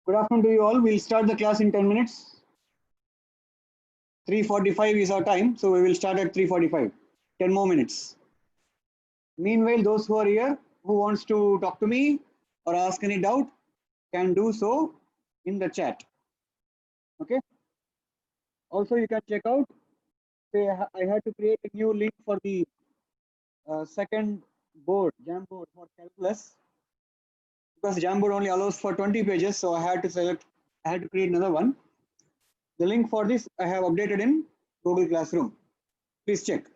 Good afternoon to you all. We'll start the class in 10 minutes. 3:45 is our time, so we will start at 3:45. 10 more minutes. Meanwhile, those who are here, who wants to talk to me or ask any doubt, can do so in the chat. Okay. Also, you can check out. Say, I had to create a new link for the second board, Jamboard for calculus, because Jamboard only allows for 20 pages, so I had to create another one. The link for this I have updated in Google Classroom. Please check.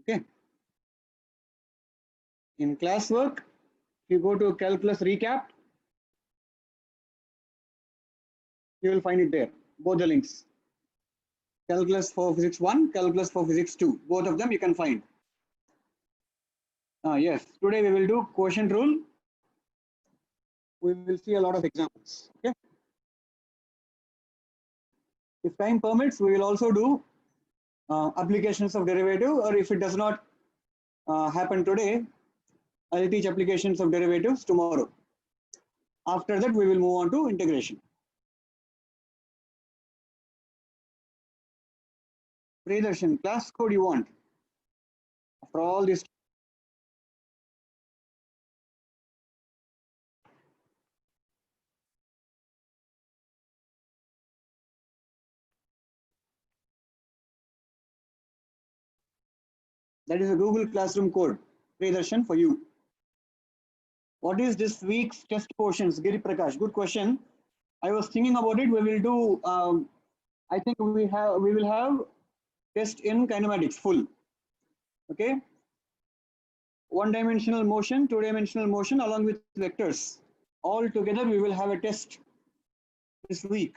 Okay. In classwork, if you go to calculus recap, you will find it there. Both the links. Calculus for physics 1, calculus for physics 2. Both of them you can find. Yes, today we will do quotient rule. We will see a lot of examples. Okay. If time permits, we will also do applications of derivative, or if it does not happen today, I will teach applications of derivatives tomorrow. After that, we will move on to integration. Priyadarshan, class code you want? After all this. That is a Google Classroom code, Priyadarshan, for you. What is this week's test portions? Giri Prakash, good question. I was thinking about it. We will do. I think we will have test in kinematics full. Okay. One-dimensional motion, two-dimensional motion, along with vectors. All together, we will have a test this week.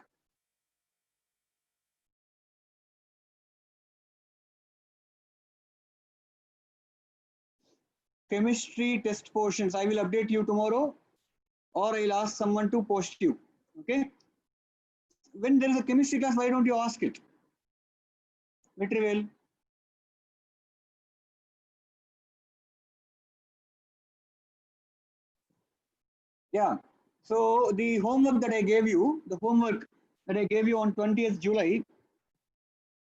Chemistry test portions, I will update you tomorrow, or I'll ask someone to post you. Okay. When there is a chemistry class, why don't you ask it? Material. Yeah. So the homework that I gave you, on 20th July,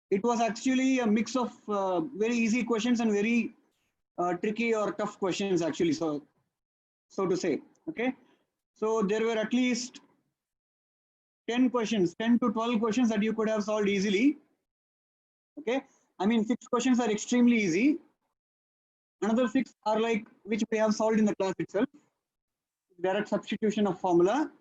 it was actually a mix of very easy questions and very tricky or tough questions actually, so to say. Okay. So there were at least 10 questions, 10 to 12 questions that you could have solved easily. Okay. I mean, 6 questions are extremely easy. Another 6 are like which we have solved in the class itself. Direct substitution of formula.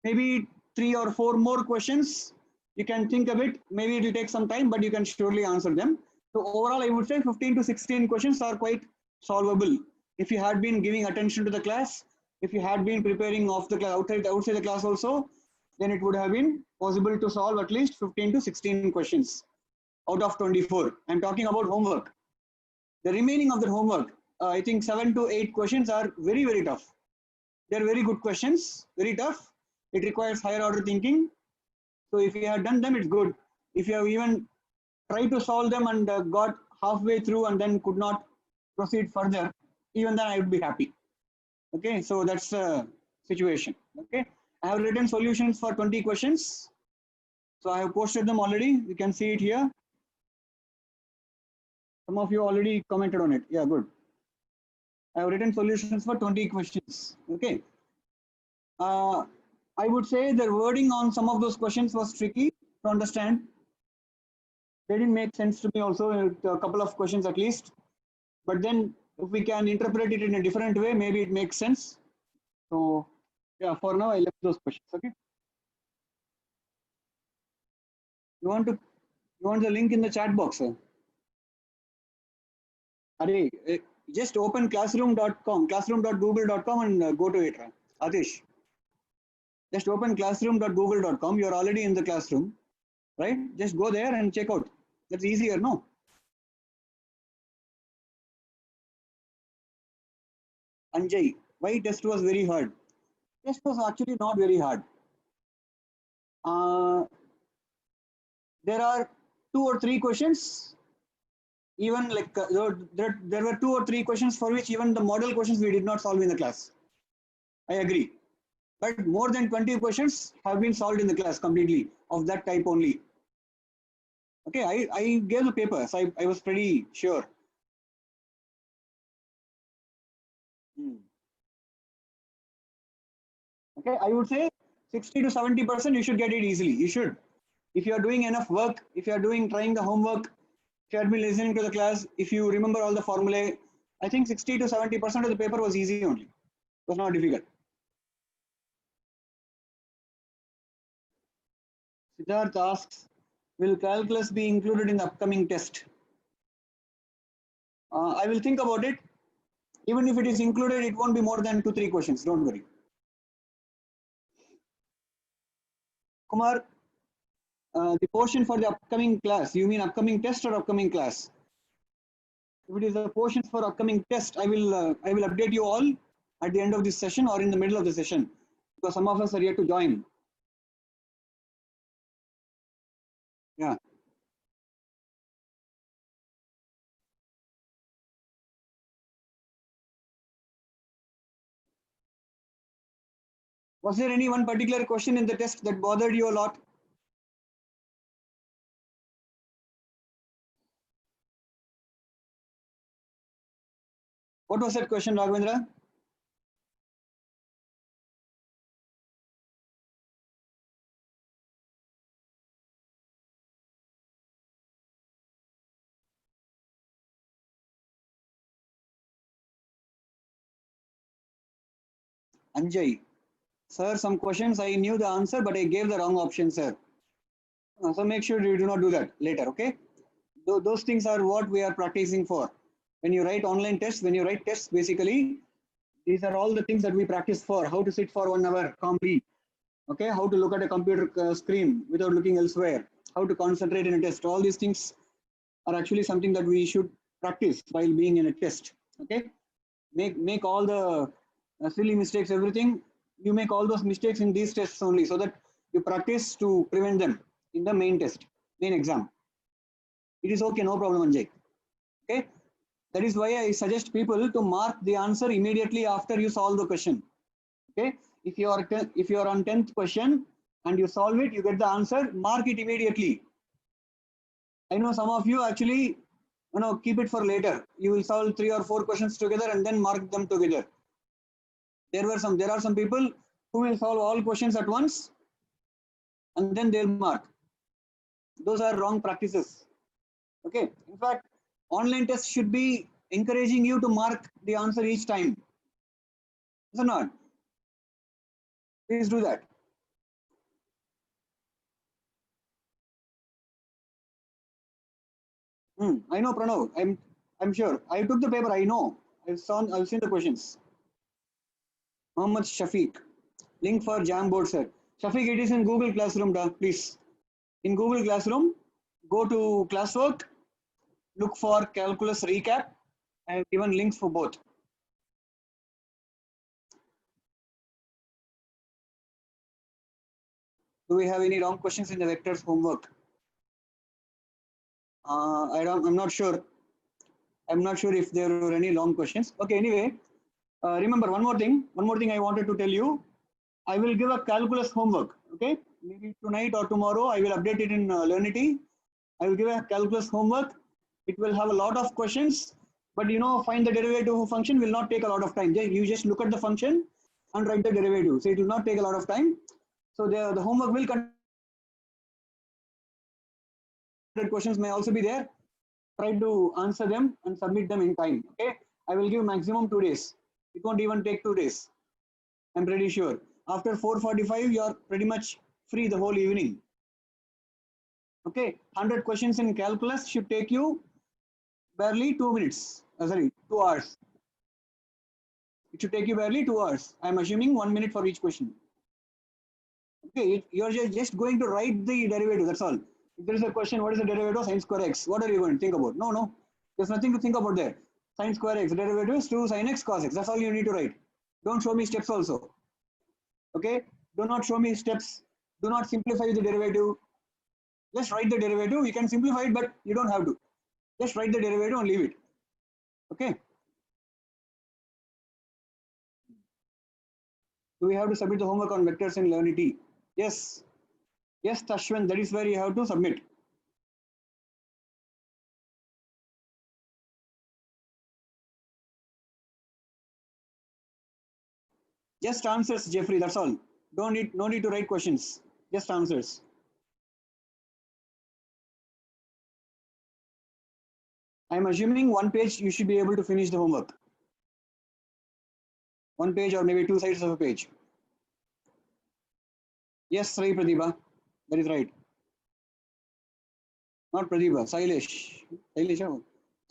Maybe 3 or 4 more questions. You can think of it. Maybe it will take some time, but you can surely answer them. So overall, I would say 15 to 16 questions are quite solvable. If you had been giving attention to the class, if you had been preparing off the class, outside the class also, then it would have been possible to solve at least 15 to 16 questions out of 24. I'm talking about homework. The remaining of the homework, I think 7 to 8 questions are very, very tough. They're very good questions, very tough. It requires higher order thinking. So if you have done them, it's good. If you have even tried to solve them and got halfway through and then could not proceed further, even then I would be happy. Okay, so that's the situation. Okay, I have written solutions for 20 questions. So I have posted them already. You can see it here. Some of you already commented on it. Yeah, good. I have written solutions for 20 questions. Okay. I would say the wording on some of those questions was tricky to understand. They didn't make sense to me also, a couple of questions at least. But then if we can interpret it in a different way, maybe it makes sense. So yeah, for now I left those questions. Okay. You want the link in the chat box, sir? Just open classroom.google.com and go to it. Atish, just open classroom.google.com. You're already in the classroom, right? Just go there and check out. That's easier, no? Anjay, why test was very hard? Test was actually not very hard. There are 2 or 3 questions. even like there were 2 or 3 questions for which even the model questions we did not solve in the class. I agree. But more than 20 questions have been solved in the class completely of that type only. Okay, I gave the paper, so I was pretty sure. Okay, I would say 60 to 70% you should get it easily. You should. If you are doing enough work, if you are trying the homework, if you have been listening to the class, if you remember all the formulae, I think 60 to 70% of the paper was easy only. It was not difficult. Siddharth asks, will calculus be included in the upcoming test? I will think about it. Even if it is included, it won't be more than 2-3 questions. Don't worry. Kumar, the portion for the upcoming class, you mean upcoming test or upcoming class? If it is a portion for upcoming test, I will update you all at the end of this session or in the middle of the session, because some of us are yet to join. Yeah. Was there any one particular question in the test that bothered you a lot? What was that question, Raghavendra? Anjay, sir, some questions I knew the answer, but I gave the wrong option, sir. So make sure you do not do that later, okay? Those things are what we are practicing for. When you write online tests, when you write tests, basically, these are all the things that we practice for. How to sit for 1 hour calmly, okay? How to look at a computer screen without looking elsewhere. How to concentrate in a test. All these things are actually something that we should practice while being in a test, okay? Make all the silly mistakes, everything. You make all those mistakes in these tests only, so that you practice to prevent them in the main test, main exam. It is okay, no problem, Anjay. Okay, that is why I suggest people to mark the answer immediately after you solve the question. Okay, if you are on 10th question and you solve it, you get the answer, mark it immediately. I know some of you actually keep it for later. You will solve 3 or 4 questions together and then mark them together. There are some people who will solve all questions at once and then they'll mark. Those are wrong practices. Okay, in fact, online tests should be encouraging you to mark the answer each time. Is it not? Please do that. I know, Pranav. I'm sure. I took the paper. I know. I've seen the questions. Mohammed Shafiq. Link for Jamboard, sir. Shafiq, it is in Google Classroom, please. In Google Classroom, go to classwork, look for calculus recap, and given links for both. Do we have any wrong questions in the vectors homework? I'm not sure. I'm not sure if there were any long questions. Okay, anyway, remember one more thing I wanted to tell you. I will give a calculus homework, okay? Maybe tonight or tomorrow, I will update it in Learnity. I will give a calculus homework. It will have a lot of questions, but find the derivative of a function will not take a lot of time. You just look at the function and write the derivative. So it will not take a lot of time. So the homework will contain questions may also be there. Try to answer them and submit them in time. Okay, I will give maximum 2 days. It won't even take 2 days. I'm pretty sure. After 4:45, you're pretty much free the whole evening. Okay, 100 questions in calculus should take you barely 2 minutes. Sorry, 2 hours. It should take you barely 2 hours. I'm assuming 1 minute for each question. Okay, you're just going to write the derivative. That's all. If there is a question, what is the derivative of sine square x? What are you going to think about? No. There's nothing to think about there. Sine square x, derivative is 2 sine x cos x. That's all you need to write. Don't show me steps also. Okay? Do not show me steps. Do not simplify the derivative. Just write the derivative. You can simplify it, but you don't have to. Just write the derivative and leave it. Okay. Do we have to submit the homework on vectors in Learnity? Yes. Yes, Tashwan, that is where you have to submit. Just answers, Jeffrey, that's all. No need to write questions. Just answers. I'm assuming one page you should be able to finish the homework. One page or maybe 2 sides of a page. Yes, right, Pratibha. That is right. Not Pratibha, Sailesh. Sailesh,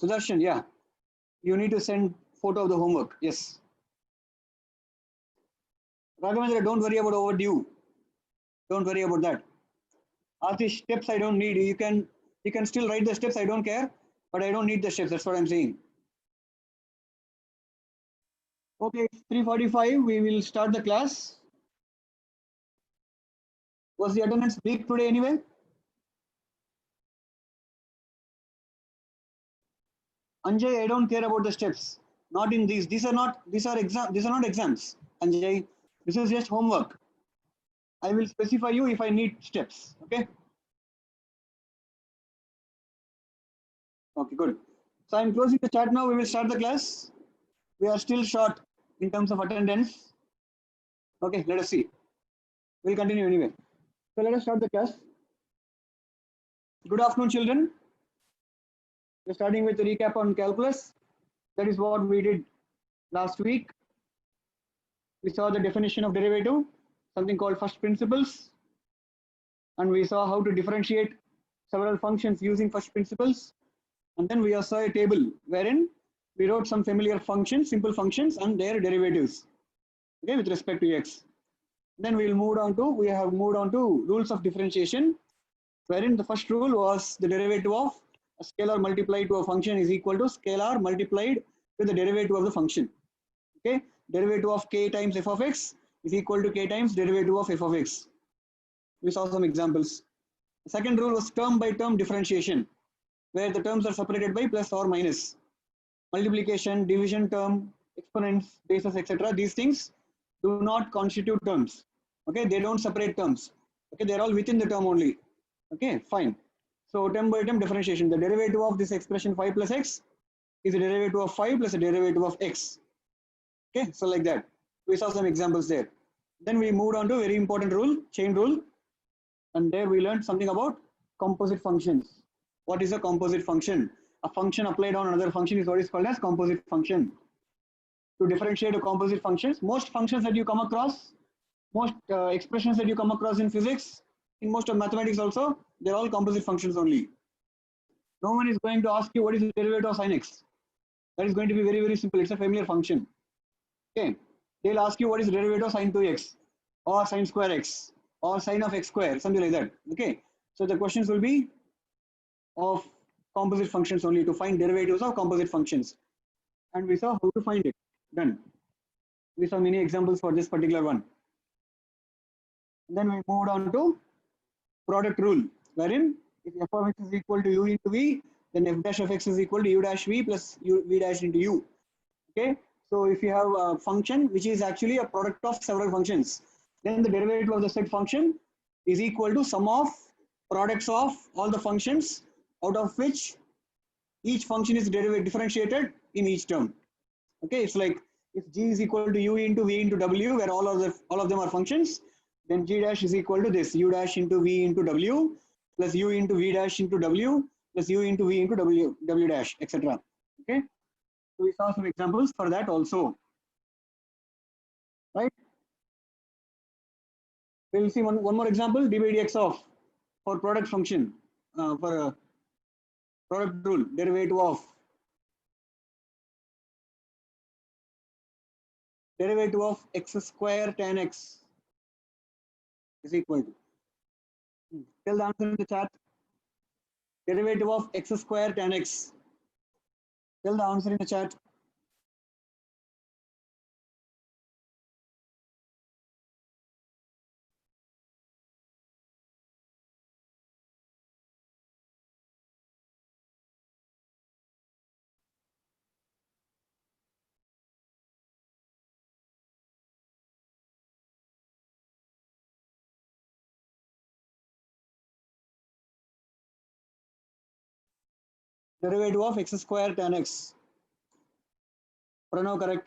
Sudarshan, yeah. You need to send photo of the homework. Yes. Raghavendra, don't worry about overdue. Don't worry about that. All the steps I don't need. You can still write the steps. I don't care, but I don't need the steps. That's what I'm saying. Okay, it's 3:45. We will start the class. Was the attendance big today anyway? Anjay, I don't care about the steps. Not in these. These are not exam. These are not exams. Anjay, this is just homework. I will specify you if I need steps. Okay. Okay, good. So I'm closing the chat now. We will start the class. We are still short in terms of attendance. Okay, let us see. We'll continue anyway. So let us start the class. Good afternoon, children. We're starting with a recap on calculus. That is what we did last week. We saw the definition of derivative, something called first principles, and we saw how to differentiate several functions using first principles. And then we saw a table wherein we wrote some familiar functions, simple functions, and their derivatives, okay, with respect to x. Then we have moved on to rules of differentiation, wherein the first rule was the derivative of a scalar multiplied to a function is equal to scalar multiplied to the derivative of the function. Okay, derivative of k times f of x is equal to k times derivative of f of x. We saw some examples. The second rule was term by term differentiation, where the terms are separated by plus or minus. Multiplication, division term, exponents, bases, etc. These things do not constitute terms. Okay, they don't separate terms. Okay, they're all within the term only. Okay, fine. So term by term differentiation, the derivative of this expression 5 plus x is a derivative of 5 plus a derivative of x. Okay, so like that. We saw some examples there. Then we moved on to a very important rule, chain rule. And there we learned something about composite functions. What is a composite function? A function applied on another function is what is called as composite function. To differentiate the composite functions, most functions that you come across, most expressions that you come across in physics, in most of mathematics also, they're all composite functions only. No one is going to ask you what is the derivative of sin x. That is going to be very, very simple. It's a familiar function. Okay. They'll ask you what is the derivative of sin 2x or sin square x or sin of x square, something like that. Okay. So the questions will be of composite functions only, to find derivatives of composite functions. And we saw how to find it. Done. We saw many examples for this particular one. And then we moved on to product rule, wherein if f of x is equal to u into v, then f dash of x is equal to u dash v plus v dash into u. Okay. So if you have a function which is actually a product of several functions, then the derivative of the said function is equal to sum of products of all the functions out of which each function is differentiated in each term. Okay, it's like if g is equal to u into v into w, where all of them are functions, then g dash is equal to this u dash into v into w plus u into v dash into w plus u into v into w dash, etc. Okay, so we saw some examples for that also, right? We will see one more example, d by dx of for product function, for a product rule, derivative of x square tan x is equal to, tell the answer in the chat. Derivative of x square tan x, tell the answer in the chat. Derivative of x square tan x. Pranav, correct.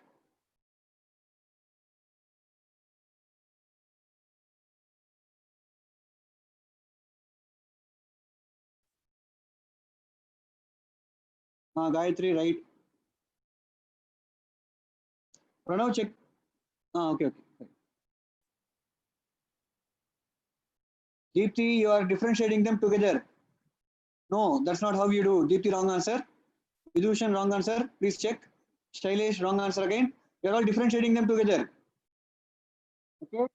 Gayatri, right. Pranav, check. Okay, okay. Deepthi, you are differentiating them together. No, that's not how you do. Deepthi, wrong answer. Vidushan, wrong answer. Please check. Shailesh, wrong answer again. You're all differentiating them together. Okay.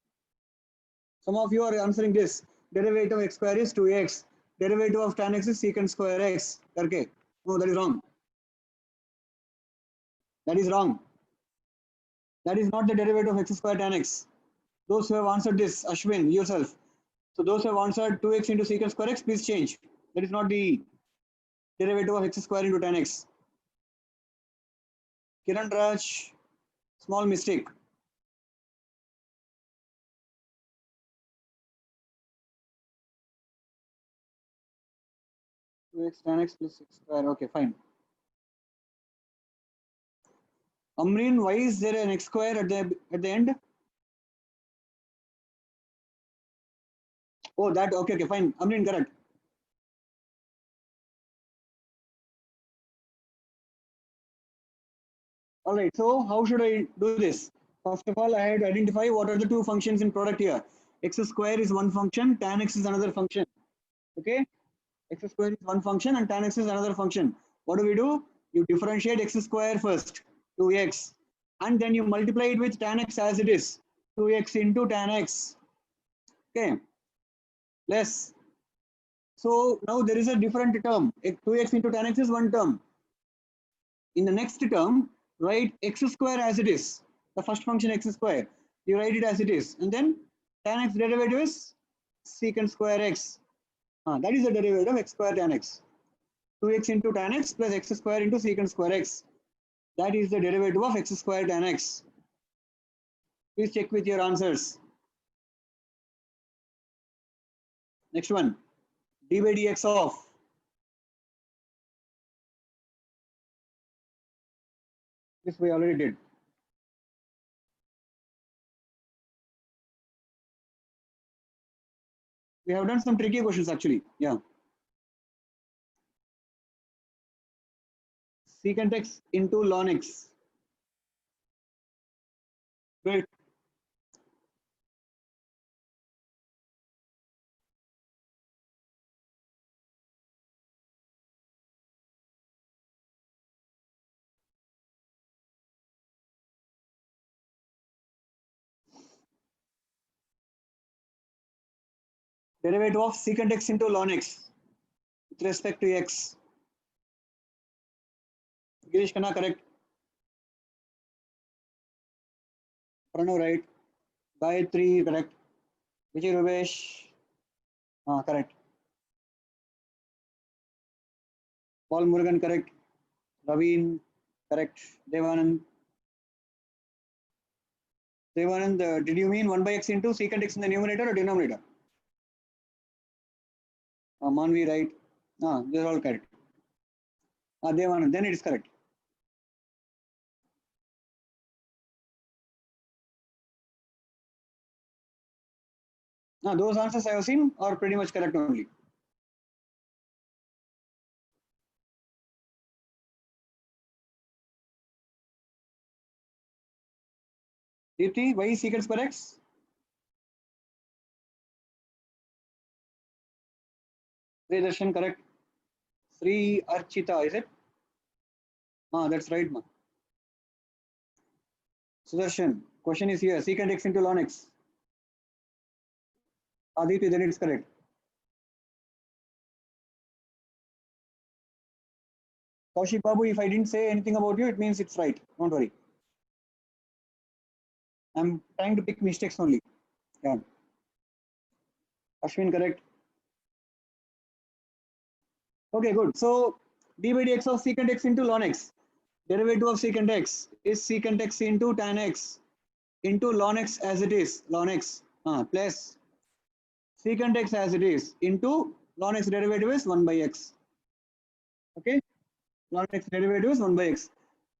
Some of you are answering this. Derivative of x square is 2x. Derivative of tan x is secant square x. Okay. No, that is wrong. That is wrong. That is not the derivative of x square tan x. Those who have answered this, Ashwin, yourself. So those who have answered 2x into secant square x, please change. That is not the derivative of x square into tan x. Kiran Raj, small mistake. 2x tan x plus x square. Okay, fine. Amreen, why is there an x square at the end? Oh, that okay, okay, fine. Amreen, correct. All right, so how should I do this? First of all, I had to identify what are the two functions in product here. X square is one function, tan x is another function. Okay, x square is one function and tan x is another function. What do? You differentiate x square first, 2x, and then you multiply it with tan x as it is, 2x into tan x. Okay, less. So now there is a different term. 2x into tan x is one term. In the next term, write x square as it is. The first function x square. You write it as it is. And then tan x derivative is secant square x. That is the derivative of x square tan x. 2x into tan x plus x square into secant square x. That is the derivative of x square tan x. Please check with your answers. Next one, d by dx of this we already did. We have done some tricky questions actually. Yeah. Secant x into ln x. Great. Derivative of secant x into ln x with respect to x. Girish Khanna, correct. Pranav, right. Gayatri, correct. Vijay Rubesh, correct. Paul Murugan, correct. Raveen, correct. Devanand. Devanand, did you mean 1 by x into secant x in the numerator or denominator? Manvi, right. They're all correct. Devanand, then it is correct. Those answers I have seen are pretty much correct only. Deepthi, why is secant square x? Sri Darshan, correct. Sri Archita, is it? That's right, ma. Sudarshan, question is here. Secant x into ln x. Aditi, then it's correct. Kaushik Babu, if I didn't say anything about you, it means it's right. Don't worry. I'm trying to pick mistakes only. Yeah. Ashwin, correct. Okay, good. So d by dx of secant x into ln x. Derivative of secant x is secant x into tan x into ln x as it is. Ln x plus secant x as it is into ln x derivative is 1 by x. Okay. ln x derivative is 1 by x.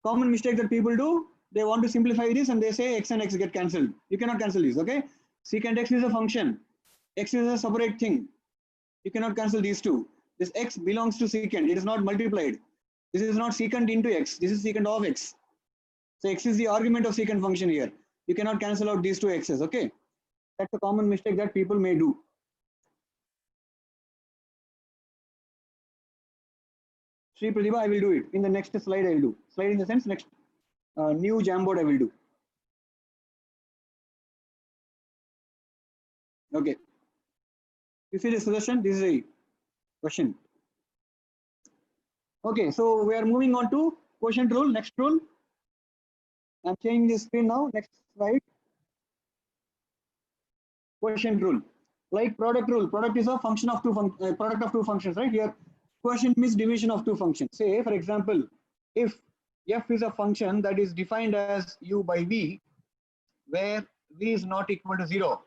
Common mistake that people do, they want to simplify this and they say x and x get cancelled. You cannot cancel these, okay? Secant x is a function. X is a separate thing. You cannot cancel these two. This x belongs to secant. It is not multiplied. This is not secant into x. This is secant of x. So x is the argument of secant function here. You cannot cancel out these two x's, okay? That's a common mistake that people may do. Sri Pratibha, I will do it. In the next slide, I will do. Slide in the sense, next new Jamboard I will do. Okay. You see the suggestion? This is a question. Okay, so we are moving on to quotient rule. Next rule. I'm changing the screen now. Next slide. Quotient rule. Like product rule. Product is a function of product of two functions, right? Here, quotient means division of two functions. Say, for example, if f is a function that is defined as u by v, where v is not equal to 0.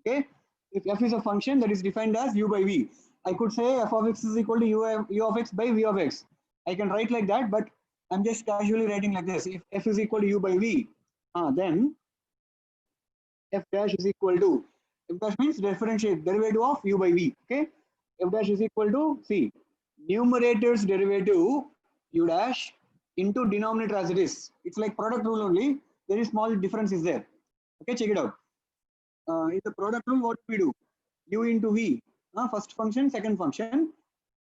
Okay, if f is a function that is defined as u by v, I could say f of x is equal to u of x by v of x. I can write like that, but I'm just casually writing like this. If f is equal to u by v, then f dash is equal to, f dash means differentiate derivative of u by v. Okay, f dash is equal to, see, numerator's derivative u dash into denominator as it is. It's like product rule only. Very small difference is there. Okay, check it out. In the product rule, what we do? U into v, first function, second function.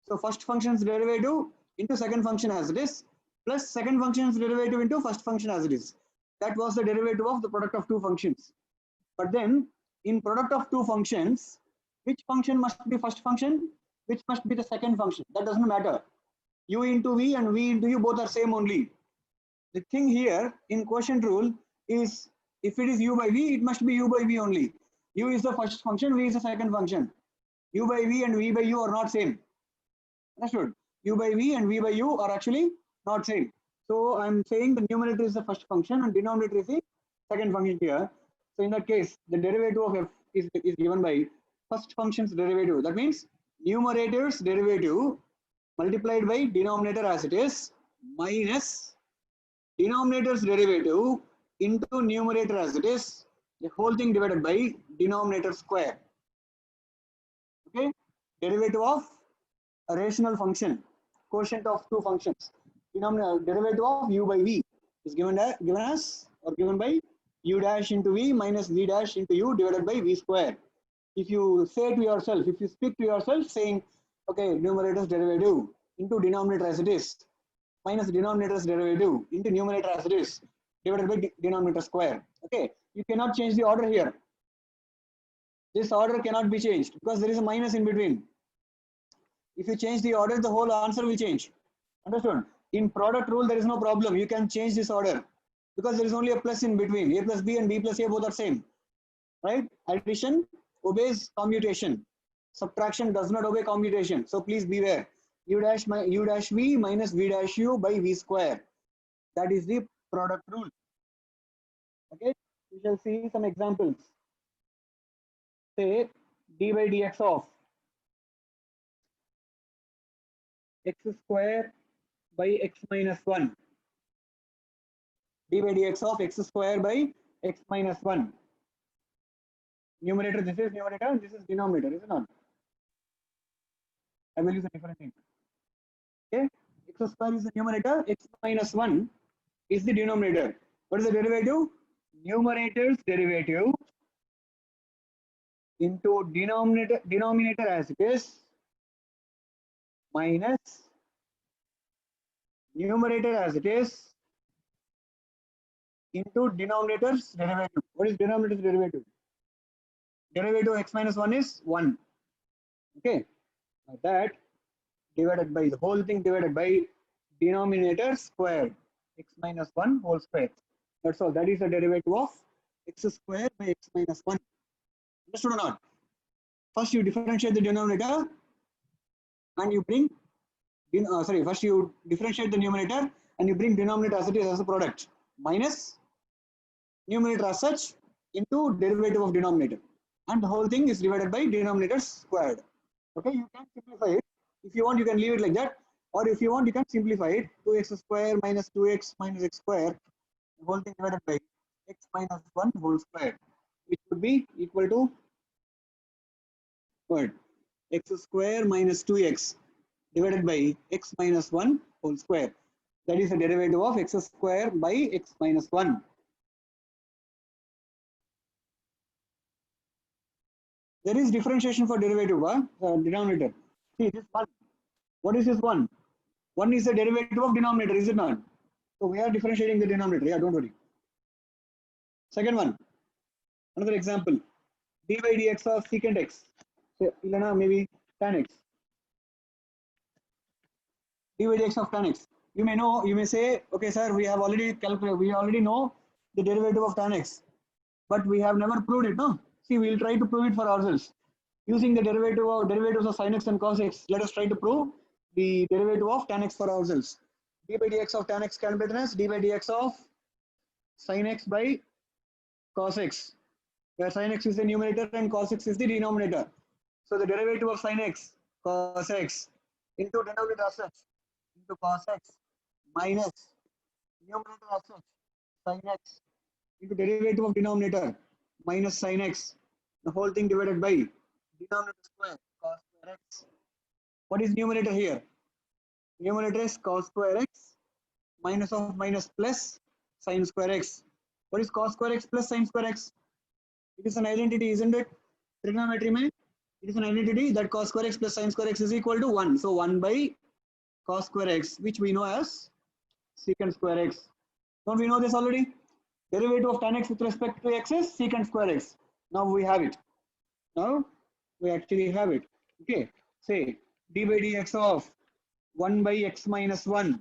So first function's derivative into second function as it is, plus second function's derivative into first function as it is. That was the derivative of the product of two functions. But then in product of two functions, which function must be first function? Which must be the second function? That doesn't matter. U into v and v into u both are same only. The thing here in quotient rule is, if it is u by v, it must be u by v only. U is the first function, v is the second function. U by v and v by u are not same. Understood? U by v and v by u are actually not same. So I'm saying the numerator is the first function and denominator is the second function here. So in that case, the derivative of f is given by first function's derivative. That means numerator's derivative multiplied by denominator as it is minus denominator's derivative into numerator as it is, the whole thing divided by denominator square. Okay, derivative of a rational function, quotient of two functions. Derivative of u by v is given by u dash into v minus v dash into u divided by v square. If you say to yourself, if you speak to yourself saying, okay, numerator's derivative into denominator as it is, minus denominator's derivative into numerator as it is, divided by denominator square. Okay, you cannot change the order here. This order cannot be changed because there is a minus in between. If you change the order, the whole answer will change. Understood? In product rule, there is no problem. You can change this order because there is only a plus in between. A plus b and b plus a both are same. Right? Addition obeys commutation. Subtraction does not obey commutation. So please beware. U dash v minus v dash u by v square. That is the product rule. Okay, we shall see some examples. Say d by dx of x square by x minus 1. D by dx of x square by x minus 1. Numerator, this is numerator, this is denominator, is it not? I will use a different thing. Okay, x square is the numerator, x minus 1 is the denominator. What is the derivative? Numerator's derivative into denominator as it is minus numerator as it is into denominator's derivative. What is denominator's derivative? Derivative of x minus 1 is 1. Okay, now that divided by the whole thing divided by denominator squared, x minus 1 whole square. That's all. That is the derivative of x square by x minus 1. Understood or not? First you differentiate the denominator and you bring, first you differentiate the numerator and you bring denominator as it is as a product minus numerator as such into derivative of denominator. And the whole thing is divided by denominator squared. Okay, you can simplify it. If you want, you can leave it like that. Or if you want, you can simplify it. 2x square minus 2x minus x square, the whole thing divided by x minus 1 whole square, which would be equal to what? X square minus 2x divided by x minus 1 whole square. That is the derivative of x square by x minus 1. There is differentiation for derivative, denominator. See, this 1. What is this 1? 1 is the derivative of denominator, is it not? So we are differentiating the denominator. Yeah, don't worry. Second one, another example. D by dx of secant x. So, maybe tan x. D by dx of tan x. You may know, you may say, okay, sir, we have already calculated, we already know the derivative of tan x, but we have never proved it, no? See, we will try to prove it for ourselves. Using the derivatives of sin x and cos x, let us try to prove the derivative of tan x for ourselves. D by dx of tan x can be written as d by dx of sin x by cos x, where sin x is the numerator and cos x is the denominator. So the derivative of sin x cos x into denominator as such into cos x minus numerator as such sin x into derivative of denominator minus sin x, the whole thing divided by denominator square cos square x. What is numerator here? Numerator is cos square x minus of minus plus sin square x. What is cos square x plus sin square x? It is an identity, isn't it? Trigonometry mein, it is an identity that cos square x plus sin square x is equal to 1. So 1 by cos square x, which we know as secant square x. Don't we know this already? Derivative of tan x with respect to x is secant square x. Now we have it. Now we actually have it. Okay. Say d by dx of 1 by x minus 1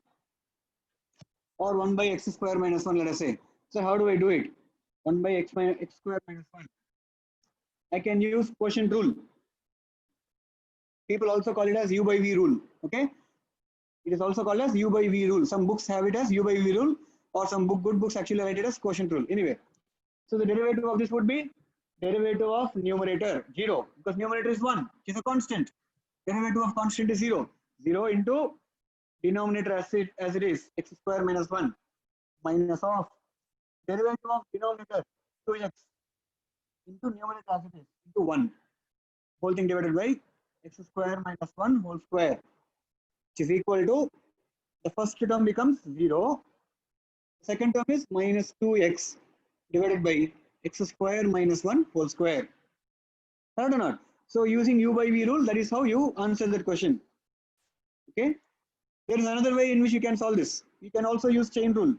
or 1 by x square minus 1, let us say. So how do I do it? 1 by x minus x square minus 1. I can use quotient rule. People also call it as u by v rule. Okay. It is also called as u by v rule. Some books have it as u by v rule, or some good books actually write it as quotient rule. Anyway, so the derivative of this would be derivative of numerator 0, because numerator is 1, which is a constant. Derivative of constant is 0. 0 into denominator as it is x square minus 1 minus of derivative of denominator 2x into numerator as it is into 1, whole thing divided by x square minus 1 whole square, which is equal to, the first term becomes 0, second term is minus 2x divided by x square minus 1 whole square. Correct or not? So using u by v rule, that is how you answer that question. Okay. There is another way in which you can solve this. You can also use chain rule.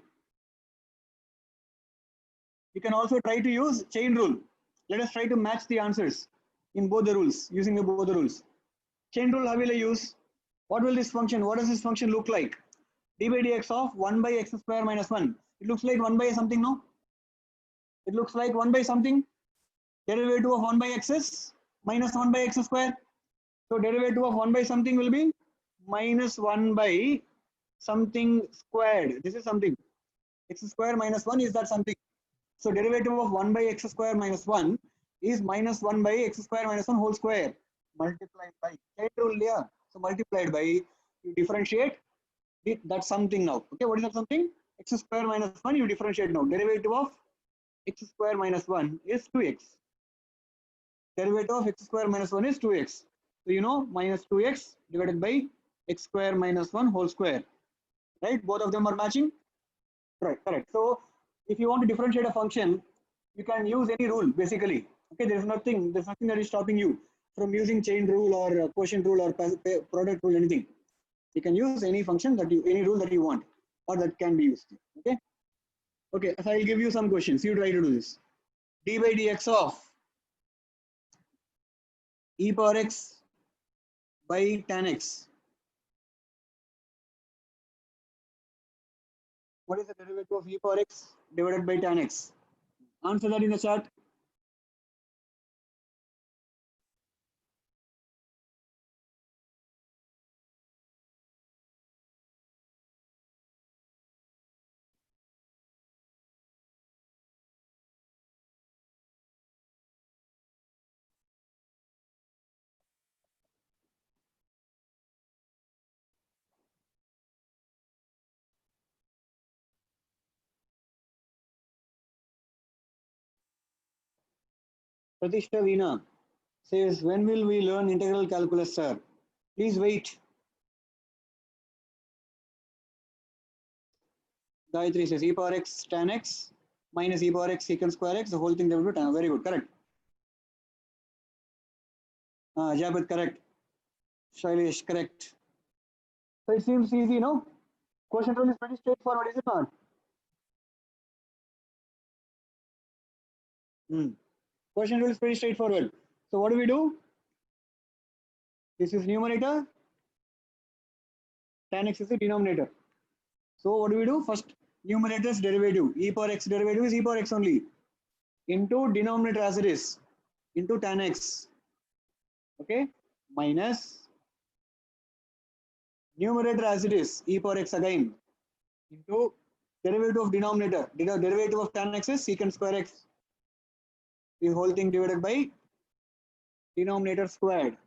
You can also try to use chain rule. Let us try to match the answers in both the rules, using both the rules. Chain rule, how will I use? What will this function, what does this function look like? D by dx of 1 by x square minus 1. It looks like 1 by something, no? It looks like 1 by something. Derivative of 1 by x is minus 1 by x square. So derivative of 1 by something will be minus 1 by something squared. This is something. X square minus 1 is that something. So derivative of 1 by x square minus 1 is minus 1 by x square minus 1 whole square multiplied by chain rule here. So multiplied by, you differentiate that something now. Okay, what is that something? X square minus 1, you differentiate now. Derivative of x square minus 1 is 2x. Derivative of x square minus 1 is 2x. So you know minus 2x divided by x square minus 1 whole square. Right? Both of them are matching. Right, correct. So if you want to differentiate a function, you can use any rule basically. Okay, there's nothing that is stopping you from using chain rule or quotient rule or product rule, anything. You can use any function that any rule that you want or that can be used. Okay. Okay, so I'll give you some questions. You try to do this. D by dx of e power x by tan x. What is the derivative of e power x divided by tan x? Answer that in the chat. Pratishtha Veena says, when will we learn integral calculus, sir? Please wait. Gayatri says, e power x tan x minus e power x secant square x, the whole thing divided by tan. Very good, correct. Jabhat, correct. Shailesh, correct. So it seems easy, no? Quotient rule is pretty straightforward, is it not? Quotient rule is pretty straightforward. So what do we do? This is numerator, tan x is the denominator. So what do we do? First, numerator's derivative, e power x derivative is e power x only, into denominator as it is, into tan x, okay, minus numerator as it is, e power x again, into derivative of denominator, derivative of tan x is secant square x, the whole thing divided by denominator squared,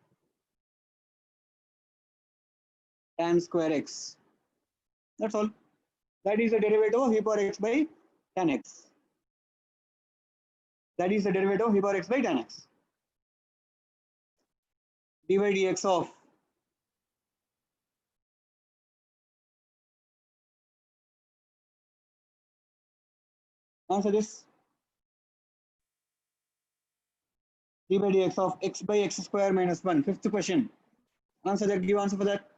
tan square x. That's all. That is the derivative of e power x by tan x. That is the derivative of e power x by tan x. dy dx of answer this. D by dx of x by x square minus 1. Fifth question. Answer that. Give answer for that.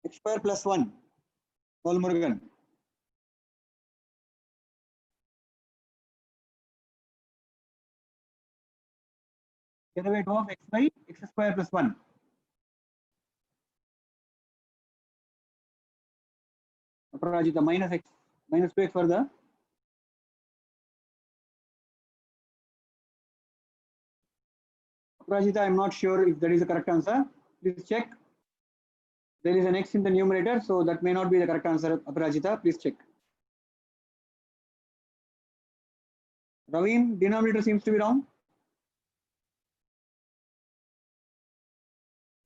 X square plus 1. Paul Morgan. Derivative of x by x square plus 1. Aparajita minus x minus 2x further. Aparajita, I am not sure if that is the correct answer. Please check. There is an x in the numerator, so that may not be the correct answer. Aparajita, please check. Raveen, denominator seems to be wrong.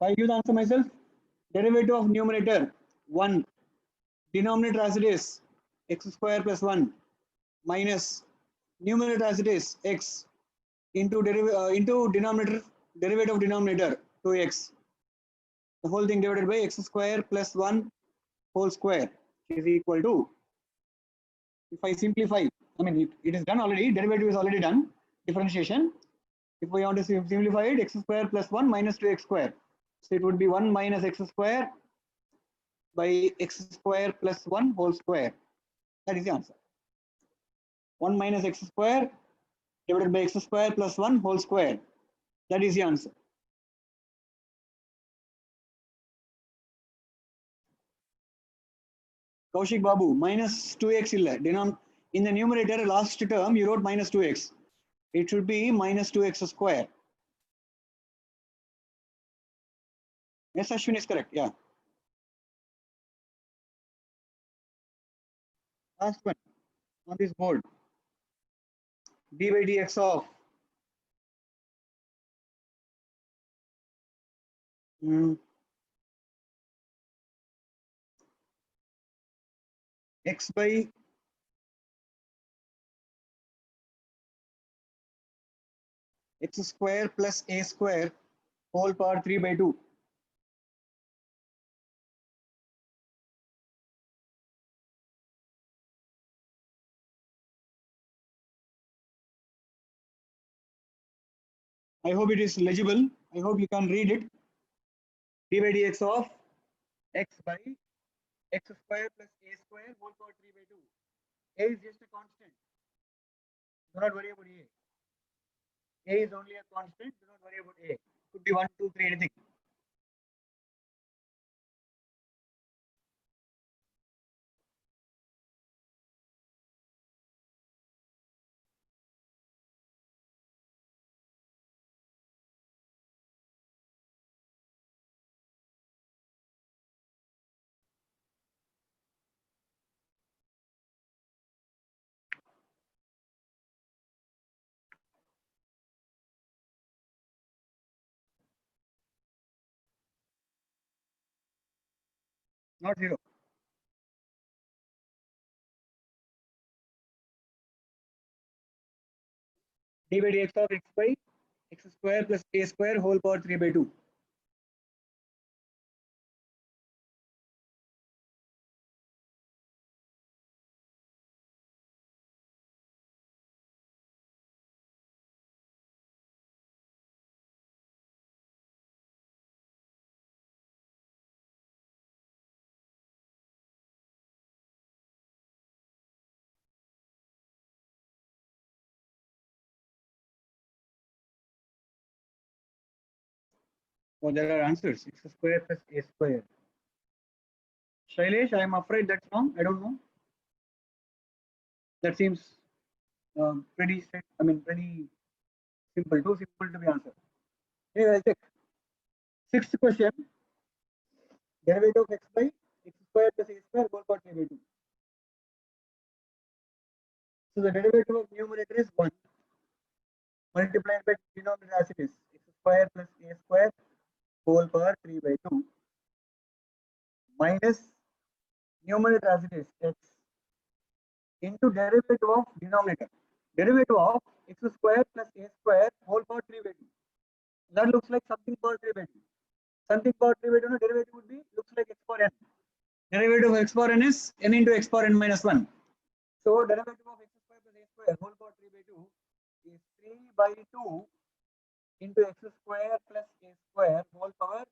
I give the answer myself. Derivative of numerator 1. Denominator as it is x square plus 1 minus numerator as it is x into denominator derivative of denominator 2x. The whole thing divided by x square plus 1 whole square is equal to, if I simplify, I mean it is done already, derivative is already done, differentiation. If we want to simplify it, x square plus 1 minus 2x square. So it would be 1 minus x square by x square plus 1 whole square. That is the answer. 1 minus x square divided by x square plus 1 whole square. That is the answer. Kaushik Babu, minus 2x illa. In the numerator, last term, you wrote minus 2x. It should be minus 2x square. Yes, Ashwin is correct. Yeah. Last one on this board. D by dx of x by x square plus a square whole power 3 by 2. I hope it is legible. I hope you can read it. D by dx of x by x square plus a square whole power 3 by 2. A is just a constant. Do not worry about A. A is only a constant. Do not worry about A. Could be 1, 2, 3, anything. not 0. D by dx of x by x square plus a square whole power 3 by 2. Oh, there are answers. X square plus a square. Shailesh, I am afraid that's wrong. I don't know. That seems pretty, I mean, pretty simple, too simple to be answered. Anyway, I'll check. Sixth question. Derivative of x by x square plus a square whole power 3 by 2. So the derivative of numerator is 1 multiplied by denominator as it is x square plus a square whole power 3 by 2 minus numerator as it is x into derivative of denominator. Derivative of x square plus a square whole power 3 by 2. That looks like something power 3 by 2. Something power 3 by 2 no, derivative would be looks like x power n. Derivative of x power n is n into x power n minus 1. So derivative of x square plus a square whole power 3 by 2 is 3 by 2 into x square plus a square whole power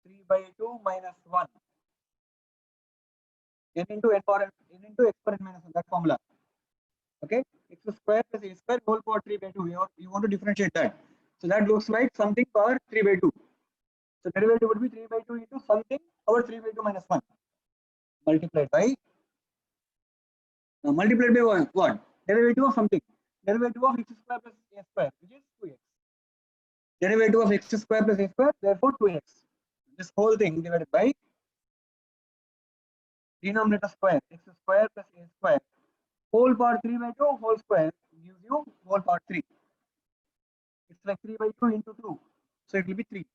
3 by 2 minus 1. N into n power n into x power n minus 1, that formula. Okay, x square plus a square whole power 3 by 2. You want to differentiate that. So that looks like something power 3 by 2. So derivative would be 3 by 2 into something power 3 by 2 minus 1 multiplied by what? Derivative of something. Derivative of x square plus a square, which is 2x. Derivative of x square plus a square, therefore 2x. This whole thing divided by denominator square, x square plus a square whole power 3 by 2 whole square gives you whole power 3. It's like 3 by 2 into 2. So it will be 3.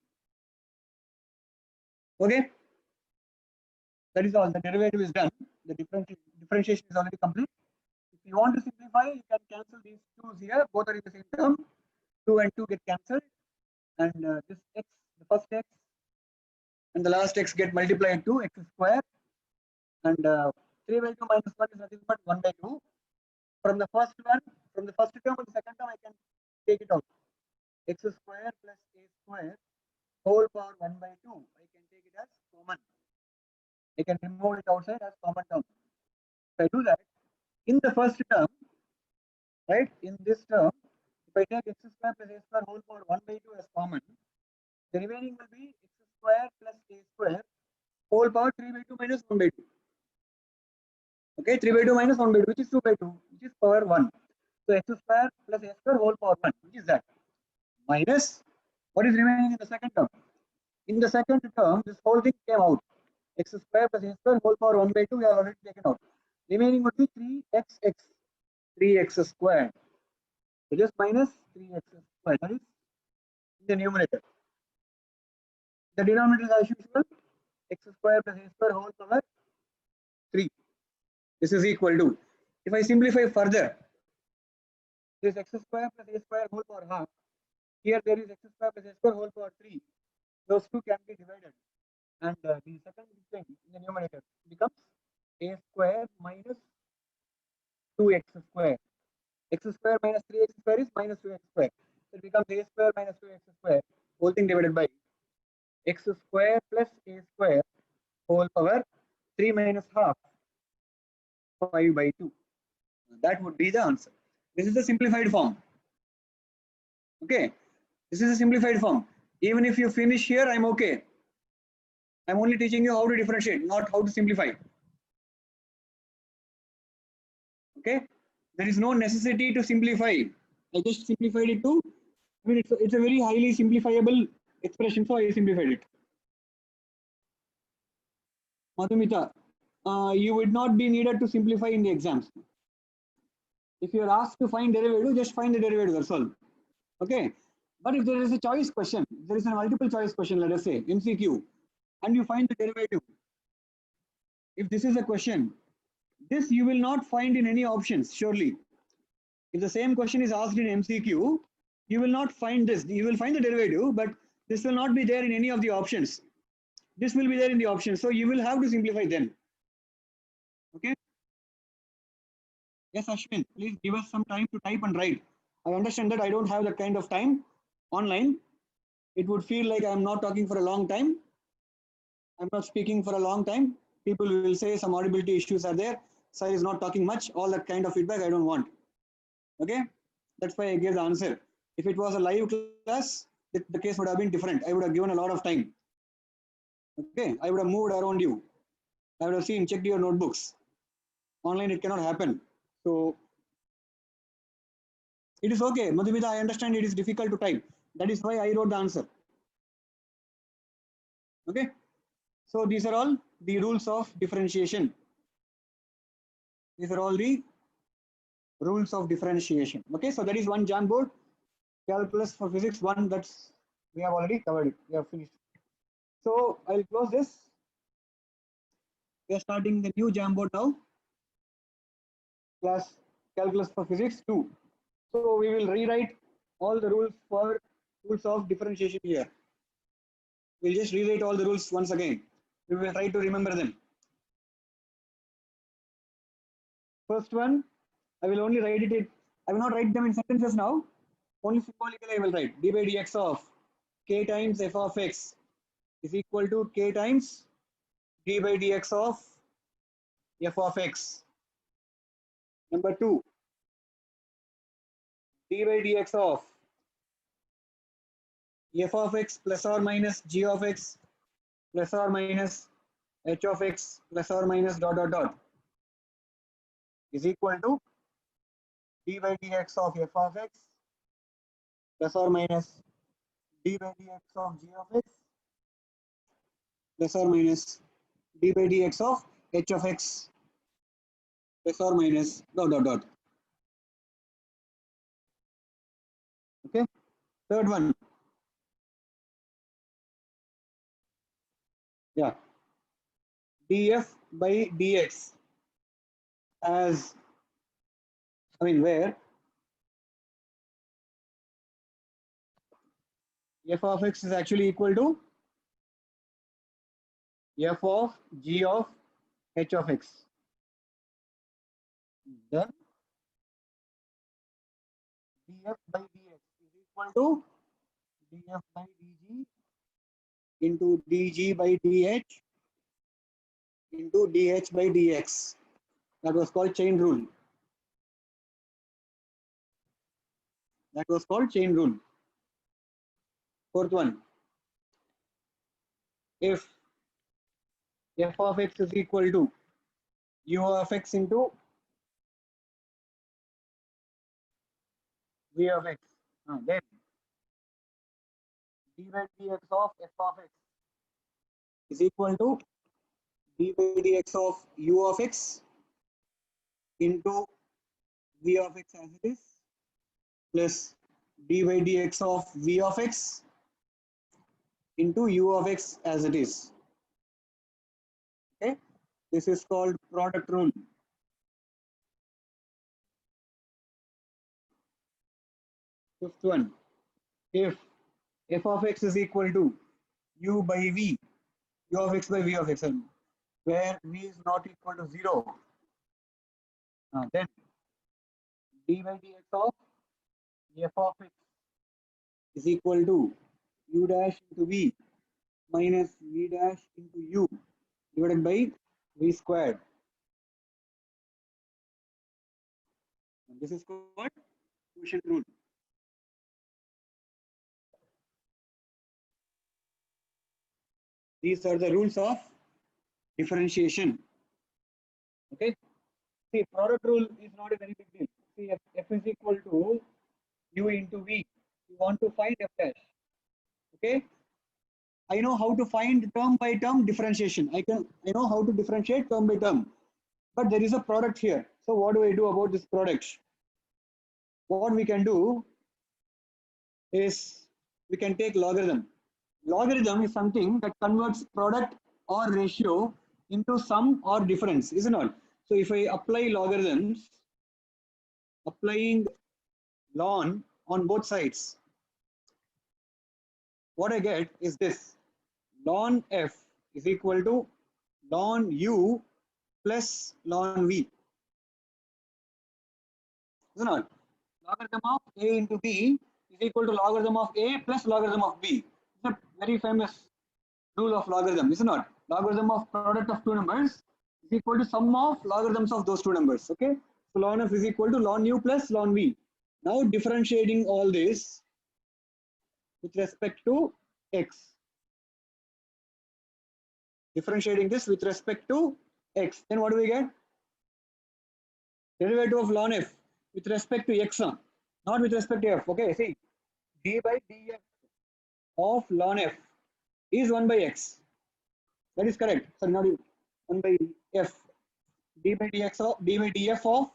Okay. That is all. The derivative is done. The differentiation is already complete. If you want to simplify, you can cancel these 2's here. Both are in the same term. 2 and 2 get cancelled. And this x, the first x and the last x get multiplied to x square. And 3 by 2 minus 1 is nothing but 1 by 2. From the first term and the second term, I can take it out. X square plus a square whole power 1 by 2. I can take it as common. I can remove it outside as common term. If I do that, in the first term, right, in this term, if I take x square plus a square whole power 1 by 2 as common, the remaining will be x square plus a square whole power 3 by 2 minus 1 by 2. Okay, 3 by 2 minus 1 by 2, which is 2 by 2, which is power 1. So x square plus a square whole power 1, which is that. Minus what is remaining in the second term. In the second term, this whole thing came out. X square plus a square whole power 1 by 2, we have already taken out. Remaining would be 3x squared. So just minus 3x squared. That is in the numerator. The denominator is as usual. X square plus a square whole power 3. This is equal to, if I simplify further, this x square plus a square whole power half. Here there is x square plus a square whole power 3. Those two can be divided. And the second thing in the numerator becomes a square minus 2x square. X square minus 3x square is minus 2x square. So it becomes a square minus 2x square, whole thing divided by x square plus a square whole power 3 minus half 5 by 2. That would be the answer. This is the simplified form. Okay, this is a simplified form. Even if you finish here, I'm okay. I'm only teaching you how to differentiate, not how to simplify. Okay, there is no necessity to simplify. I just simplified it to, I mean, it's a very highly simplifiable expression, so I simplified it. Madhumita, you would not be needed to simplify in the exams. If you are asked to find derivative, just find the derivative, that's all. Okay, but if there is a choice question, there is a multiple choice question, let us say MCQ, and you find the derivative, if this is a question, this you will not find in any options, surely. If the same question is asked in MCQ, you will not find this. You will find the derivative, but this will not be there in any of the options. This will be there in the options. So you will have to simplify them. Okay. Yes, Ashwin, please give us some time to type and write. I understand that I don't have that kind of time online. It would feel like I'm not talking for a long time. I'm not speaking for a long time. People will say some audibility issues are there. Sir is not talking much. All that kind of feedback I don't want. Okay. That's why I gave the answer. If it was a live class, the case would have been different. I would have given a lot of time. Okay. I would have moved around you. I would have seen, checked your notebooks. Online, it cannot happen. So it is okay. Madhumita, I understand it is difficult to type. That is why I wrote the answer. Okay. So these are all the rules of differentiation. These are all the rules of differentiation. Okay. So that is one Jamboard. Calculus for physics 1. That's we have already covered it. We have finished. So I'll close this. We are starting the new Jamboard now. Class calculus for physics 2. So we will rewrite all the rules for rules of differentiation here. We'll just rewrite all the rules once again. We will try to remember them. First one, I will only write it. I will not write them in sentences now. Only symbolically I will write d by dx of k times f of x is equal to k times d by dx of f of x. Number 2, d by dx of f of x plus or minus g of x plus or minus h of x plus or minus dot dot dot is equal to d by dx of f of x plus or minus d by dx of g of x plus or minus d by dx of h of x plus or minus dot dot dot. Okay. Third one. Yeah. df by dx as, where f of x is actually equal to f of g of h of x. Then df by dx is equal to df by dg into dg by dh into dh by dx. That was called chain rule. That was called chain rule. Fourth one. If f of x is equal to u of x into v of x, then d by dx of f of x is equal to d by dx of u of x into v of x as it is plus d by dx of v of x into u of x as it is. Okay, this is called product rule. Fifth one, if f of x is equal to u by v, u of x by v of x, where v is not equal to 0, then d by dx of f of x is equal to u dash into v minus v dash into u divided by v squared. And this is called quotient rule. These are the rules of differentiation. Okay. See, product rule is not a very big deal. See, if f is equal to u into v, you want to find f dash. Okay. I know how to find term by term differentiation. I know how to differentiate term by term, but there is a product here. So what do I do about this product? What we can do is we can take logarithm. Logarithm is something that converts product or ratio into sum or difference, isn't it? So if I apply logarithms, applying ln on both sides, what I get is this: ln f is equal to ln u plus ln v, isn't it? Logarithm of a into b is equal to logarithm of a plus logarithm of b. It's a very famous rule of logarithm, isn't it? Logarithm of product of two numbers is equal to sum of logarithms of those two numbers. Okay, so ln f is equal to ln u plus ln v. Now differentiating all this with respect to x, differentiating this with respect to x, then what do we get? Derivative of ln f with respect to x, not with respect to f. Okay, see, d by dx of ln f is 1 by x. That is correct. Sorry, not 1 by f. D by df of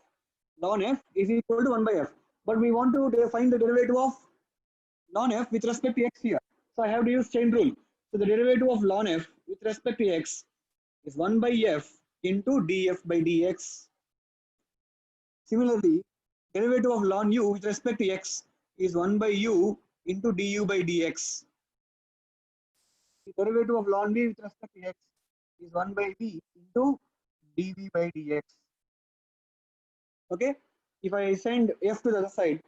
ln f is equal to 1 by f. But we want to find the derivative of ln f with respect to x here. So I have to use chain rule. So the derivative of ln f with respect to x is 1 by f into df by dx. Similarly, derivative of ln u with respect to x is 1 by u into du by dx. The derivative of ln v with respect to x is 1 by v into dv by dx. Okay, if I send f to the other side,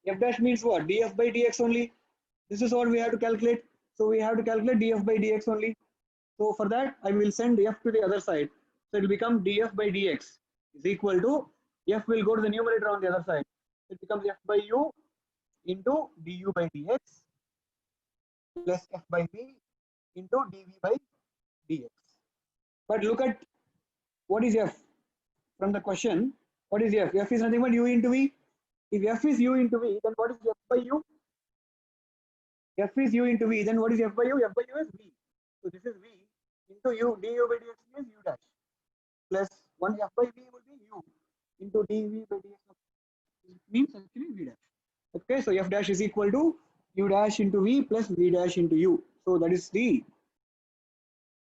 f dash means what? Df by dx only. This is what we have to calculate. So we have to calculate df by dx only. So for that, I will send f to the other side. So it will become df by dx is equal to, f will go to the numerator on the other side. It becomes f by u into du by dx plus f by v into dv by dx. But look at what is f from the question. What is f? F is nothing but u into v. If f is u into v, then what is f by u? F is u into v, then what is f by u? F by u is v. So this is v into u, du by dx is u dash, plus 1 f by v will be u into dv by dx, means actually v dash. Okay, so f dash is equal to u dash into v plus v dash into u. So that is the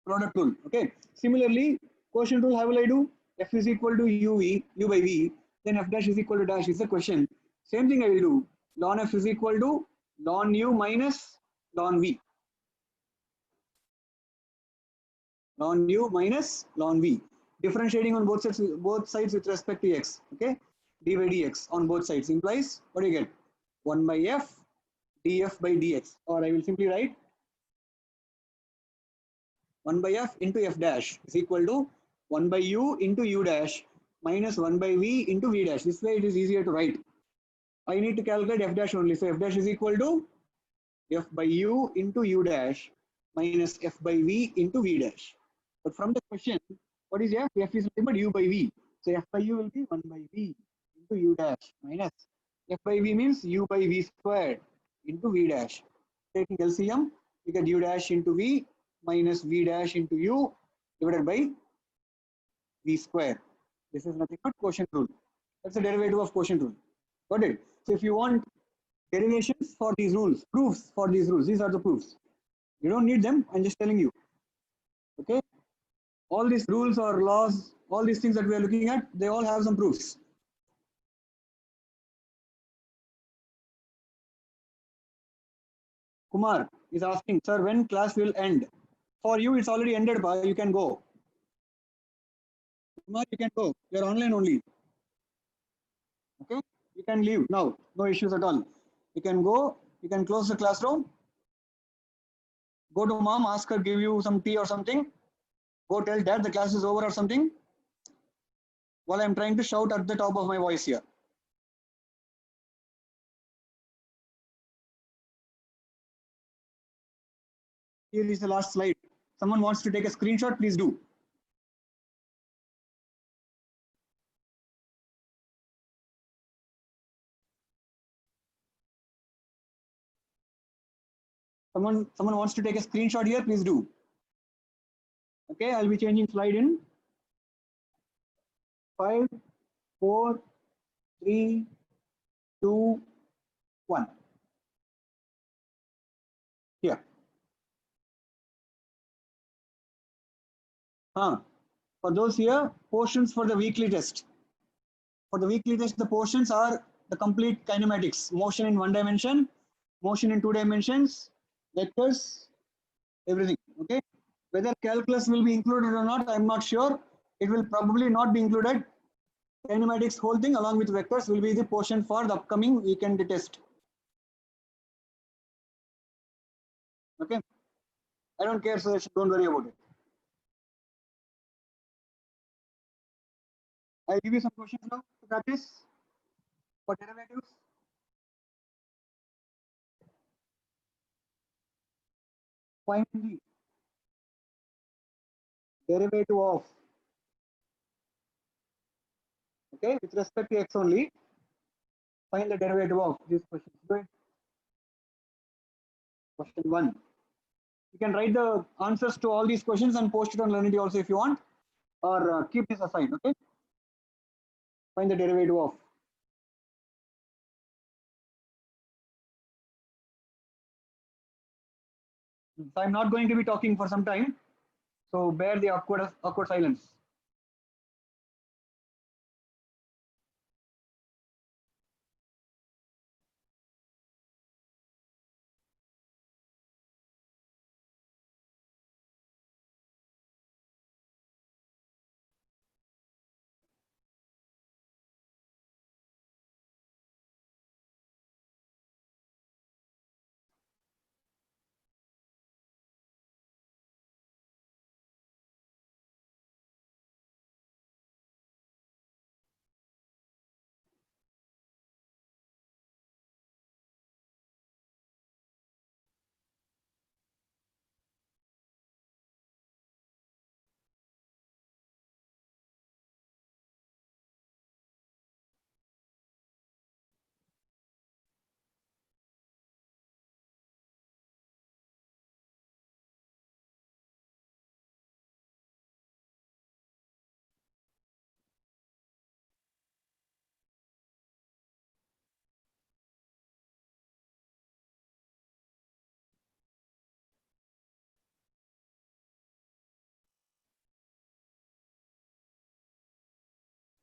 product rule. Okay, similarly, quotient rule, how will I do? F is equal to u by v, then f dash is equal to dash is the question. Same thing I will do. Ln f is equal to ln u minus ln v. Ln u minus ln v. Differentiating on both sides with respect to x. Okay, d by dx on both sides implies what do you get? 1 by f df by dx, or I will simply write 1 by f into f dash is equal to 1 by u into u dash minus 1 by v into v dash. This way it is easier to write. I need to calculate f dash only. So f dash is equal to f by u into u dash minus f by v into v dash. But from the question, what is f? F is nothing but u by v. So f by u will be 1 by v into u dash minus f by v means u by v squared into v dash. Taking LCM, we get u dash into v minus v dash into u divided by v square. This is nothing but quotient rule. That's the derivative of quotient rule. Got it? So if you want derivations for these rules, proofs for these rules, these are the proofs. You don't need them, I'm just telling you. Okay? All these rules or laws, all these things that we are looking at, they all have some proofs. Kumar is asking, sir, when class will end? For you, it's already ended, but you can go. Kumar, you can go. You're online only. Okay? You can leave now. No issues at all. You can go. You can close the classroom. Go to mom, ask her, give you some tea or something. Go tell dad the class is over or something. While I'm trying to shout at the top of my voice here. Here is the last slide. Someone wants to take a screenshot, please do. Someone wants to take a screenshot here, please do. Okay, I'll be changing slide in 5, 4, 3, 2, 1. Here. For those here, portions for the weekly test. For the weekly test, the portions are the complete kinematics, motion in one dimension, motion in two dimensions, vectors, everything. Okay. Whether calculus will be included or not, I'm not sure. It will probably not be included. Kinematics whole thing along with vectors will be the portion for the upcoming weekend test. Okay. I don't care, so don't worry about it. I'll give you some questions now to practice for derivatives. Find the derivative of, okay, with respect to x only, find the derivative of these questions. Go ahead. Question 1. You can write the answers to all these questions and post it on Learnity also if you want, or keep this aside. Okay. Find the derivative of. So I'm not going to be talking for some time, so bear the awkward silence.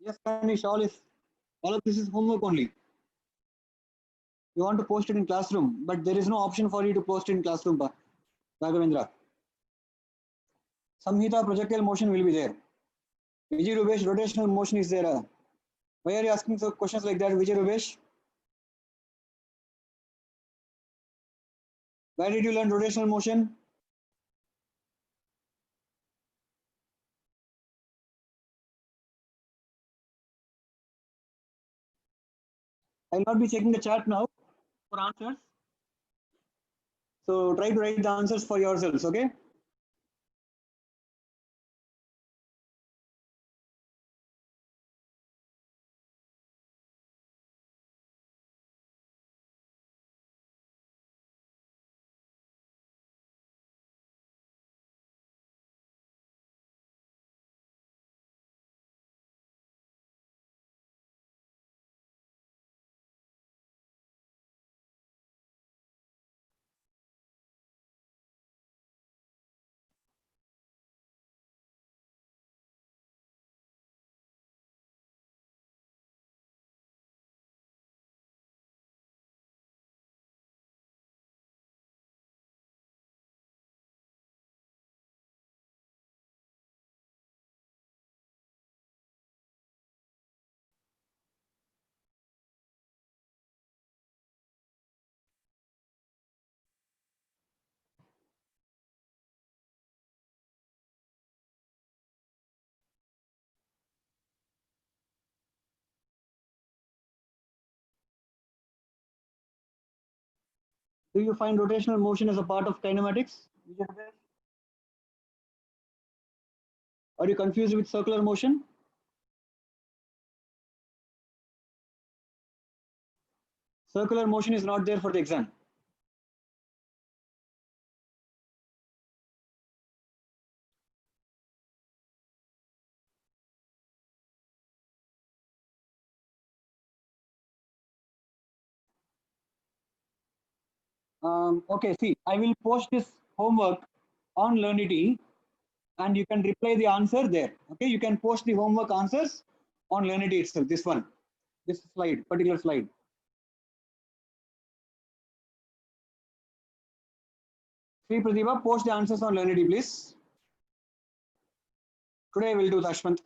Yes, Manish, all of this is homework only. You want to post it in classroom, but there is no option for you to post it in classroom, Raghavendra. Samhita projectile motion will be there. Vijay Rubesh, rotational motion is there. Why are you asking so questions like that, Vijay Rubesh? Where did you learn rotational motion? I'll not be checking the chat now for answers. So try to write the answers for yourselves, okay? Do you find rotational motion as a part of kinematics? Are you confused with circular motion? Circular motion is not there for the exam. Okay, see, I will post this homework on Learnity and you can reply the answer there. Okay, you can post the homework answers on Learnity itself. This one, this slide, particular slide. Sri Pratibha, post the answers on Learnity, please. Today I will do Ashwant.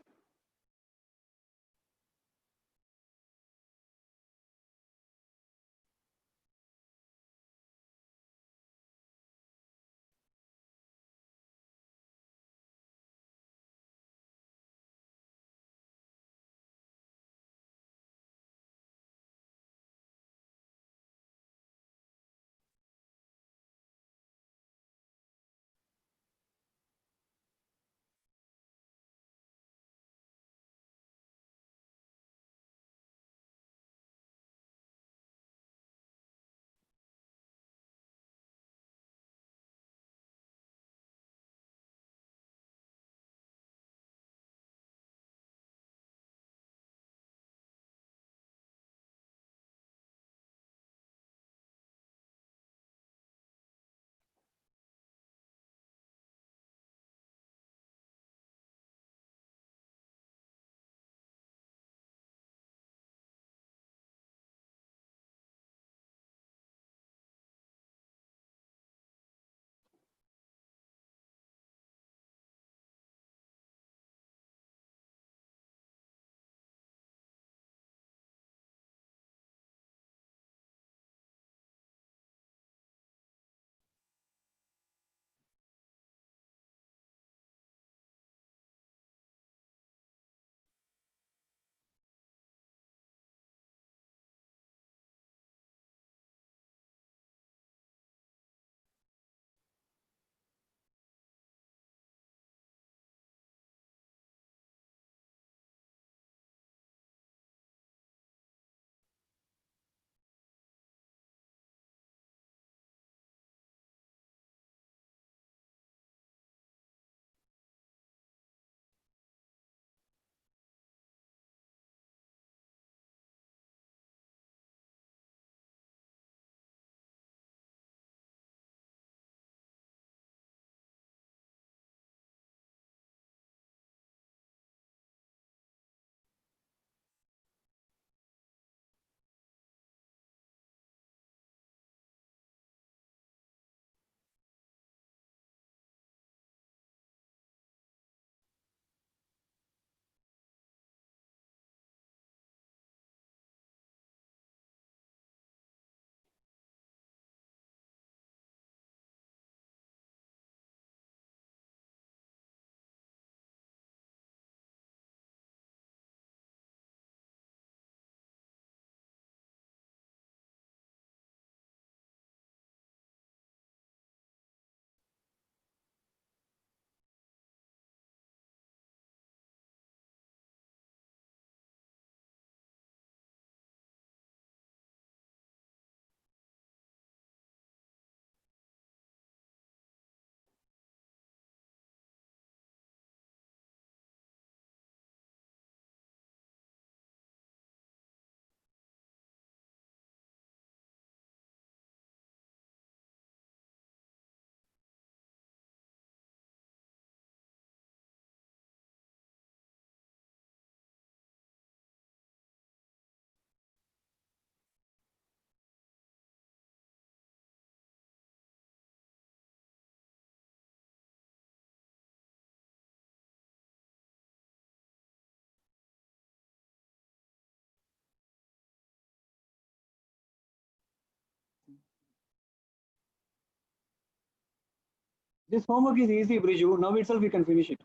This homework is easy, Briju. Now itself we can finish it.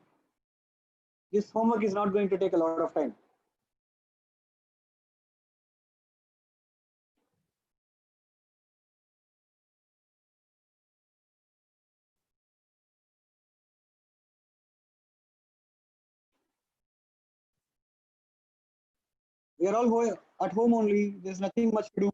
This homework is not going to take a lot of time. We are all at home only. There's nothing much to do.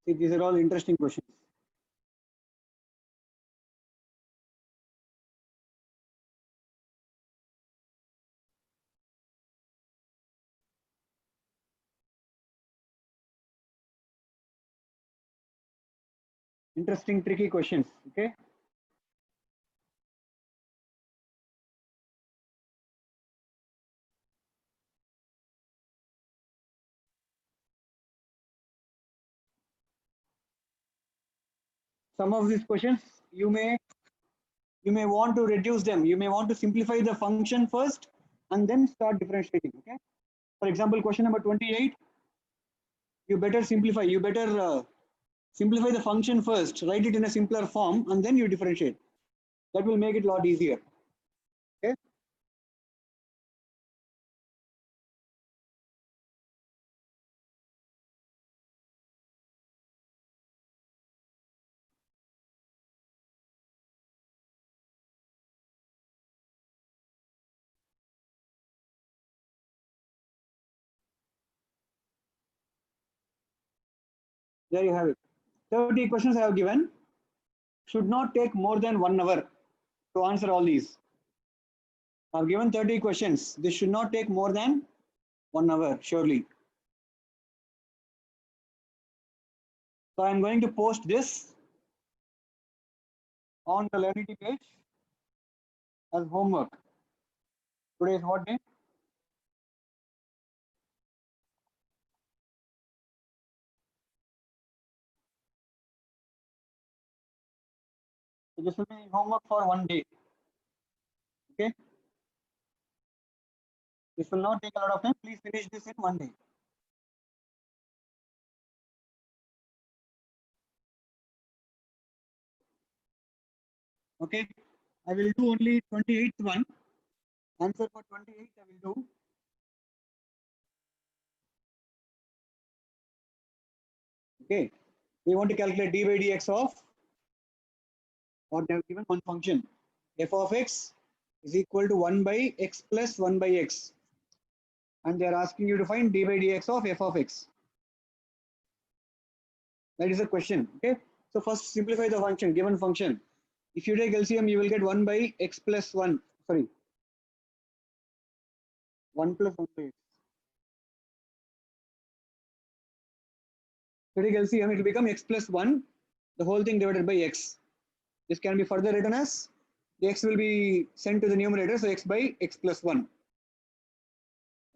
See, these are all interesting questions. Interesting, tricky questions. Okay. Some of these questions you may want to reduce them. You may want to simplify the function first and then start differentiating. Okay. For example, question number 28. You better simplify. You better simplify the function first. Write it in a simpler form and then you differentiate. That will make it a lot easier. Okay. There you have it. 30 questions I have given. Should not take more than 1 hour to answer all these. I've given 30 questions. This should not take more than 1 hour, surely. So I'm going to post this on the Learnity page as homework. Today is what day? So this will be homework for 1 day. Okay. This will not take a lot of time. Please finish this in 1 day. Okay. I will do only 28th one. Answer for 28th I will do. Okay. We want to calculate d by dx of what they have given one function. F of x is equal to 1 by x plus 1 by x. And they are asking you to find d by dx of f of x. That is the question. Okay. So first simplify the function, given function. If you take LCM, you will get 1 by x plus 1. Sorry. 1 plus 1 by x. So take LCM, it will become x plus 1, the whole thing divided by x. This can be further written as the x will be sent to the numerator, so x by x plus 1.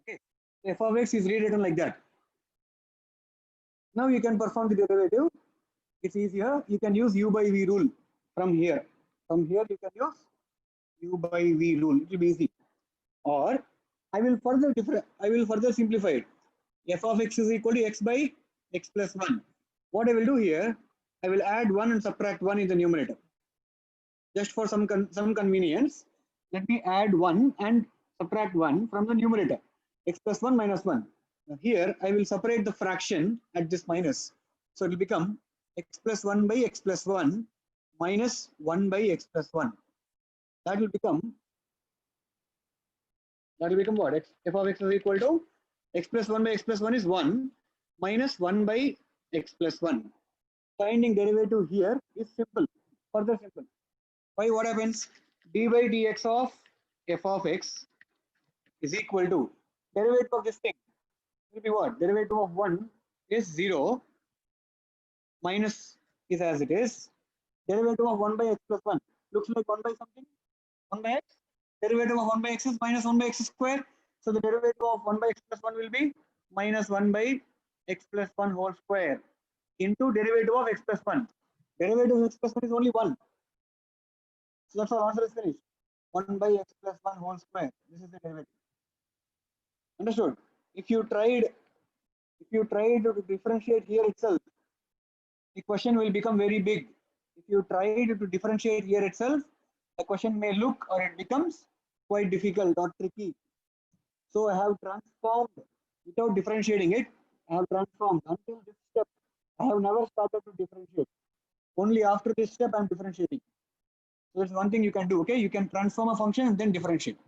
Okay. So f of x is rewritten like that. Now you can perform the derivative. It's easier. You can use u by v rule from here. From here you can use u by v rule. It will be easy. Or I will further simplify it. F of x is equal to x by x plus 1. What I will do here, I will add 1 and subtract 1 in the numerator. Just for some convenience, let me add 1 and subtract 1 from the numerator. X plus 1 minus 1. Now here I will separate the fraction at this minus. So it will become x plus 1 by x plus 1 minus 1 by x plus 1. That will become what? F of x is equal to x plus 1 by x plus 1 is 1 minus 1 by x plus 1. Finding derivative here is simple, further simple. Why? What happens? D by dx of f of x is equal to derivative of this thing will be what? Derivative of 1 is 0 minus is as it is. Derivative of 1 by x plus 1 looks like 1 by something, 1 by x. Derivative of 1 by x is minus 1 by x square. So the derivative of 1 by x plus 1 will be minus 1 by x plus 1 whole square into derivative of x plus 1. Derivative of x plus 1 is only 1. So that's our answer is finished. 1 by x plus 1 whole square. This is the derivative. Understood? If you tried to differentiate here itself, the question will become very big. If you try to differentiate here itself, the question may look or it becomes quite difficult or tricky. So I have transformed without differentiating it. I have transformed until this step. I have never started to differentiate. Only after this step I am differentiating. So that's one thing you can do. Okay, you can transform a function and then differentiate.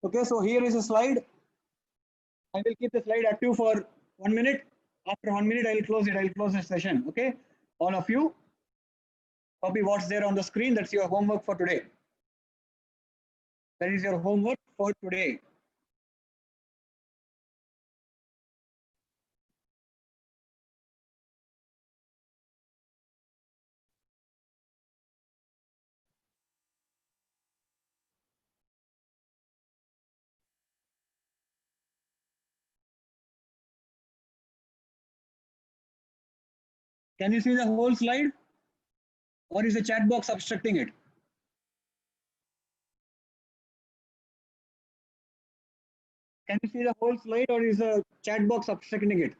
Okay, so here is a slide. I will keep the slide active for 1 minute. After 1 minute, I will close it. I will close the session. Okay. All of you, copy what's there on the screen. That's your homework for today. That is your homework for today. Can you see the whole slide? Or is the chat box obstructing it? Can you see the whole slide or is the chat box obstructing it?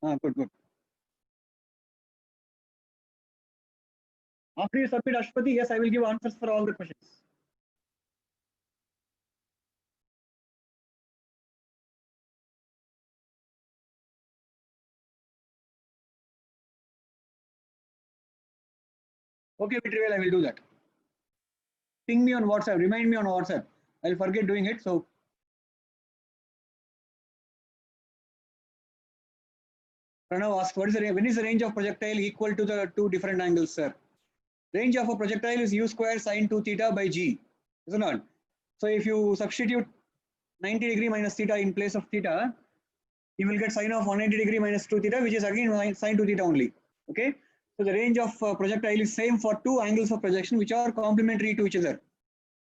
Good, good. After you submit Ashpati, yes, I will give answers for all the questions. Okay, Vitrivel, I will do that. Ping me on WhatsApp, remind me on WhatsApp. I'll forget doing it. So Pranav asked, when is the range of projectile equal to the two different angles, sir? Range of a projectile is u square sine 2 theta by g, is it not? So if you substitute 90 degree minus theta in place of theta, you will get sine of 180 degree minus 2 theta, which is again sine 2 theta only. Okay. So the range of projectile is same for two angles of projection which are complementary to each other.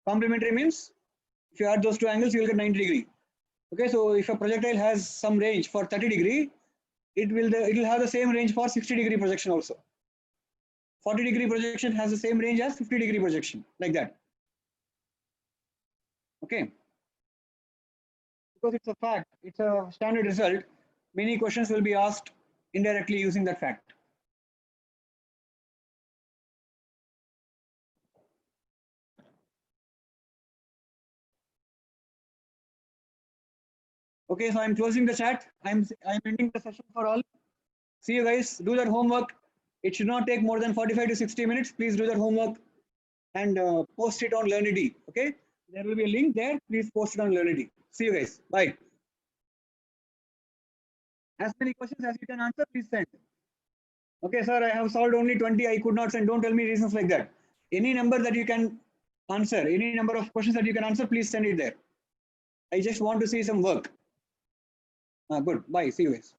Complementary means if you add those two angles, you will get 90 degree. Okay. So if a projectile has some range for 30 degree, it will have the same range for 60 degree projection also. 40 degree projection has the same range as 50 degree projection, like that. Okay. Because it's a fact, it's a standard result. Many questions will be asked indirectly using that fact. Okay, so I'm closing the chat. I'm ending the session for all. See you guys. Do that homework. It should not take more than 45 to 60 minutes. Please do that homework and post it on Learnity. Okay, there will be a link there. Please post it on Learnity. See you guys. Bye. As many questions as you can answer, please send. Okay, sir, I have solved only 20. I could not send. Don't tell me reasons like that. Any number that you can answer, any number of questions that you can answer, please send it there. I just want to see some work. Good. Bye. See you guys.